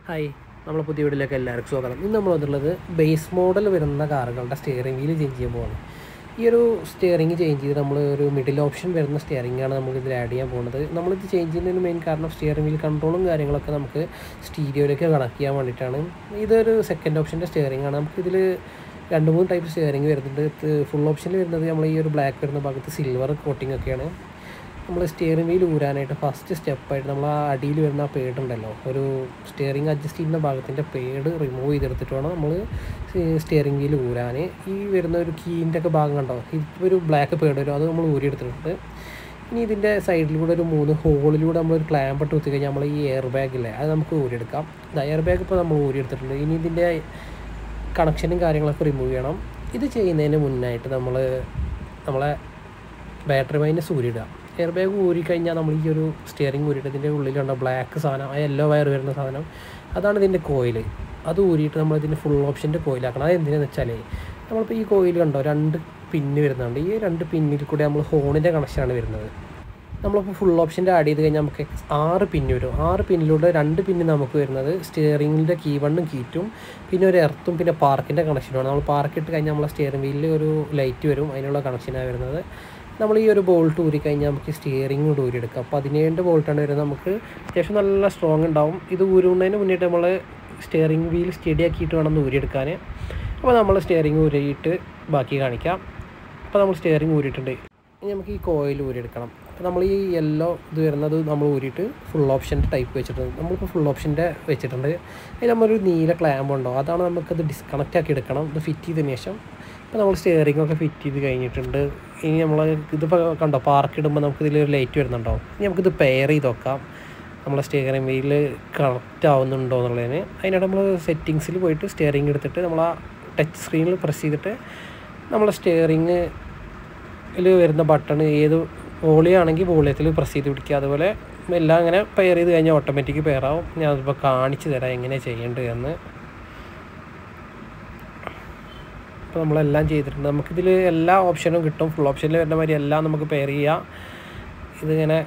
Hi, നമ്മളെ പുതിയ വീഡിയോയിലേക്ക് എല്ലാവർക്കും സ്വാഗതം. ഇന്ന് നമ്മൾ വന്നിട്ടുള്ളത് ബേസ് മോഡൽ വരുന്ന കാറുകളുടെ സ്റ്റിയറിംഗ് വീൽ ചേഞ്ച് ചെയ്യാൻ പോകുന്നത്. ഈ ഒരു സ്റ്റിയറിംഗ് ചേഞ്ച് ചെയ്ത് നമ്മൾ ഒരു മിഡിൽ ഓപ്ഷൻ വരുന്ന സ്റ്റിയറിംഗാണ് നമുക്കിതിൽ ആഡ് ചെയ്യാൻ പോകുന്നത്. നമ്മളിത് ചേഞ്ച് ചെയ്യുന്നതിന് മെയിൻ കാരണം സ്റ്റിയറിംഗ് വീൽ കൺട്രോളും കാര്യങ്ങളൊക്കെ നമുക്ക് സ്റ്റീരിയോയിലേക്ക് കണക്ട് ചെയ്യാൻ വേണ്ടിയിട്ടാണ്. ഇതൊരു സെക്കൻഡ് ഓപ്ഷൻ്റെ സ്റ്റിയറിംഗ് ആണ്. നമുക്കിതിൽ 2-3 ടൈപ്പ് സ്റ്റിയറിംഗ് വരുന്നുണ്ട്. ഫുൾ ഓപ്ഷനിൽ വരുന്നത് നമ്മൾ ഈ ഒരു ബ്ലാക്ക് വരുന്ന ഭാഗത്ത് സിൽവർ കോട്ടിംഗ് ഒക്കെയാണ്. നമ്മൾ സ്റ്റിയറിംഗ് വീൽ ഊരാനായിട്ട് ഫസ്റ്റ് സ്റ്റെപ്പായിട്ട് നമ്മൾ ആ അടിയിൽ വരുന്ന ആ പേഡ് ഉണ്ടല്ലോ, ഒരു സ്റ്റിയറിംഗ് അഡ്ജസ്റ്റ് ചെയ്യുന്ന ഭാഗത്തിൻ്റെ പേഡ് റിമൂവ് ചെയ്തെടുത്തിട്ട് വേണം നമ്മൾ സ്റ്റിയറിംഗ് വീൽ ഊരാൻ. ഈ വരുന്ന ഒരു കീൻ്റെ ഒക്കെ ഭാഗം കണ്ടോ, ഇപ്പോൾ ഒരു ബ്ലാക്ക് പേഡ് വരും, അത് നമ്മൾ ഊരിയെടുത്തിട്ടുണ്ട്. ഇനി ഇതിൻ്റെ സൈഡിലൂടെ ഒരു 3 ഹോളിലൂടെ നമ്മളൊരു ക്ലാമ്പ് ഇട്ട് കുത്തി കഴിഞ്ഞാൽ നമ്മൾ ഈ എയർ ബാഗില്ലേ, അത് നമുക്ക് ഊരിയെടുക്കാം. എയർ ബാഗ് ഇപ്പോൾ നമ്മൾ ഊരിയെടുത്തിട്ടുണ്ട്. ഇനി ഇതിൻ്റെ കണക്ഷനും കാര്യങ്ങളൊക്കെ റിമൂവ് ചെയ്യണം. ഇത് ചെയ്യുന്നതിന് മുന്നായിട്ട് നമ്മളെ ബാറ്ററി മൈനസ് ഊരിയിടുക. എയർ ബാഗ് ഊരിക്കഴിഞ്ഞാൽ നമ്മൾ ഈ ഒരു സ്റ്റിയറിംഗ് ഊരിയിട്ട് ഇതിൻ്റെ ഉള്ളിലുണ്ട ബ്ലാക്ക് സാധനം, ആ യെല്ലോ വയർ വരുന്ന സാധനം, അതാണ് ഇതിൻ്റെ കോയിൽ. അത് ഊരിയിട്ട് നമ്മൾ ഇതിൻ്റെ ഫുൾ ഓപ്ഷൻ്റെ കോയിലാക്കണം. അത് എന്തിനാണെന്ന് വെച്ചാൽ നമ്മളിപ്പോൾ ഈ കോയിൽ കണ്ടോ 2 പിന്ന് വരുന്നുണ്ട്. ഈ 2 പിന്നിൽ കൂടി നമ്മൾ ഹോണിൻ്റെ കണക്ഷനാണ് വരുന്നത്. നമ്മളിപ്പോൾ ഫുൾ ഓപ്ഷൻ്റെ ആഡ് ചെയ്ത് കഴിഞ്ഞാൽ നമുക്ക് 6 പിന്ന് വരും. 6 പിന്നിലൂടെ 2 പിന്ന് നമുക്ക് വരുന്നത് സ്റ്റിയറിംഗിൻ്റെ കീ 1ഉം കീ 2ഉം, പിന്നെ ഒരു എർത്തും പിന്നെ പാർക്കിൻ്റെ കണക്ഷനുമാണ്. നമ്മൾ പാർക്ക് ഇട്ട് കഴിഞ്ഞാൽ നമ്മളെ സ്റ്റിയറിംഗ് വീലിൽ ഒരു ലൈറ്റ് വരും, അതിനുള്ള കണക്ഷനാണ് വരുന്നത്. നമ്മൾ ഈ ഒരു ബോൾട്ട് ഊരി കഴിഞ്ഞാൽ നമുക്ക് സ്റ്റിയറിംഗ് കൂടെ ഊരിയെടുക്കാം. 17 ബോൾട്ടാണ് വരുന്നത്. നമുക്ക് അത്യാവശ്യം നല്ല സ്ട്രോങ് ഉണ്ടാവും. ഇത് ഊരുന്നതിന് മുന്നിട്ട് നമ്മൾ സ്റ്റിയറിംഗ് വീൽ സ്റ്റഡി ആക്കിയിട്ട് വേണം ഊരിയെടുക്കാൻ. അപ്പോൾ നമ്മൾ സ്റ്റിയറിംഗ് ഊരിയിട്ട് ബാക്കി കാണിക്കാം. അപ്പോൾ നമ്മൾ സ്റ്റിയറിംഗ് ഊരിയിട്ടുണ്ട്. ഇനി നമുക്ക് ഈ കോയിൽ ഊരിയെടുക്കണം. അപ്പോൾ നമ്മൾ ഈ യെല്ലോ ഇത് വരുന്നത് നമ്മൾ ഊരിയിട്ട് ഫുൾ ഓപ്ഷൻ്റെ ടൈപ്പ് വെച്ചിട്ടുണ്ട്. നമ്മളിപ്പോൾ ഫുൾ ഓപ്ഷൻ്റെ വെച്ചിട്ടുണ്ട്. അതിന് നമ്മളൊരു നീല ക്ലാമ്പ് ഉണ്ടോ, അതാണ് നമുക്കത് ഡിസ്കണക്റ്റ് ആക്കി എടുക്കണം. ഇത് ഫിറ്റ് ചെയ്തതിന് ശേഷം ഇപ്പോൾ നമ്മൾ സ്റ്റിയറിംഗ് ഒക്കെ ഫിറ്റ് ചെയ്ത് കഴിഞ്ഞിട്ടുണ്ട്. ഇനി നമ്മൾ ഇതിപ്പോൾ കണ്ടോ, പാർക്ക് ഇടുമ്പോൾ നമുക്കിതിലൊരു ലൈറ്റ് വരുന്നുണ്ടോ. ഇനി നമുക്കിത് പെയർ ചെയ്ത് നോക്കാം, നമ്മളെ സ്റ്റിയറിംഗ് വീൽ കറക്റ്റ് ആവുന്നുണ്ടോ എന്നുള്ളതിന്. അതിനായിട്ട് നമ്മൾ സെറ്റിങ്സിൽ പോയിട്ട് സ്റ്റിയറിംഗ് എടുത്തിട്ട് നമ്മൾ ആ ടച്ച് സ്ക്രീനിൽ പ്രസ് ചെയ്തിട്ട് നമ്മളെ സ്റ്റിയറിംഗിൽ വരുന്ന ബട്ടൺ ഏത് വോളിയാണെങ്കിൽ വോളിയത്തിൽ പ്രസ് ചെയ്ത് പിടിക്കുക. അതുപോലെ എല്ലാം ഇങ്ങനെ പെയർ ചെയ്ത് കഴിഞ്ഞാൽ ഓട്ടോമാറ്റിക് പെയർ ആവും. ഞാൻ അതിപ്പോൾ കാണിച്ചു തരാം എങ്ങനെ ചെയ്യേണ്ടത് എന്ന്. അപ്പോൾ നമ്മളെല്ലാം ചെയ്തിട്ടുണ്ട്. നമുക്കിതിൽ എല്ലാ ഓപ്ഷനും കിട്ടും. ഫുൾ ഓപ്ഷനിൽ വരുന്ന മാതിരി എല്ലാം നമുക്ക് പെയർ ചെയ്യാം. ഇതിങ്ങനെ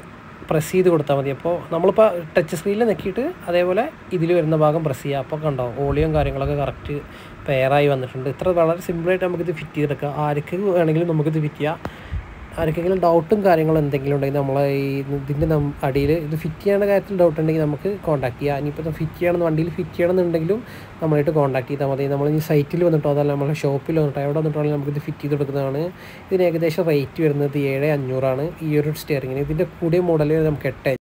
പ്രസ് ചെയ്ത് കൊടുത്താൽ മതി. അപ്പോൾ നമ്മളിപ്പോൾ ടച്ച് സ്ക്രീനിൽ നെക്കിയിട്ട് അതേപോലെ ഇതിൽ വരുന്ന ഭാഗം പ്രസ് ചെയ്യുക. അപ്പോൾ കണ്ടോ വോളിയം കാര്യങ്ങളൊക്കെ കറക്റ്റ് പെയറായി വന്നിട്ടുണ്ട്. ഇത്ര വളരെ സിമ്പിളായിട്ട് നമുക്കിത് ഫിറ്റ് ചെയ്തെടുക്കാം. ആർക്ക് വേണമെങ്കിലും നമുക്കിത് ഫിറ്റ് ചെയ്യാം. ആർക്കെങ്കിലും ഡൗട്ടും കാര്യങ്ങളും എന്തെങ്കിലും ഉണ്ടെങ്കിൽ നമ്മളെ ഇതിൻ്റെ അടിയിൽ ഇത് ഫിറ്റ് ചെയ്യേണ്ട കാര്യത്തിൽ ഡൗട്ട് ഉണ്ടെങ്കിൽ നമുക്ക് കോൺടാക്ട് ചെയ്യാം. ഇനിയിപ്പോൾ ഫിറ്റ് ചെയ്യണമെന്ന് വണ്ടിയിൽ ഫിറ്റ് ചെയ്യണമെന്നുണ്ടെങ്കിലും നമ്മളായിട്ട് കോൺടാക്ട് ചെയ്താൽ മതി. നമ്മൾ ഈ സൈറ്റിൽ വന്നിട്ടോ അതല്ല നമ്മുടെ ഷോപ്പിൽ വന്നിട്ടോ എവിടെ വന്നിട്ടാണെങ്കിൽ നമുക്കിത് ഫിറ്റ് ചെയ്ത് കൊടുക്കുന്നതാണ്. ഇതിന് ഏകദേശം റേറ്റ് വരുന്നത് 7,500 ഈ ഒരു സ്റ്റിയറിങ്ങിന്. ഇതിൻ്റെ കൂടിയ മോഡൽ നമുക്ക് 8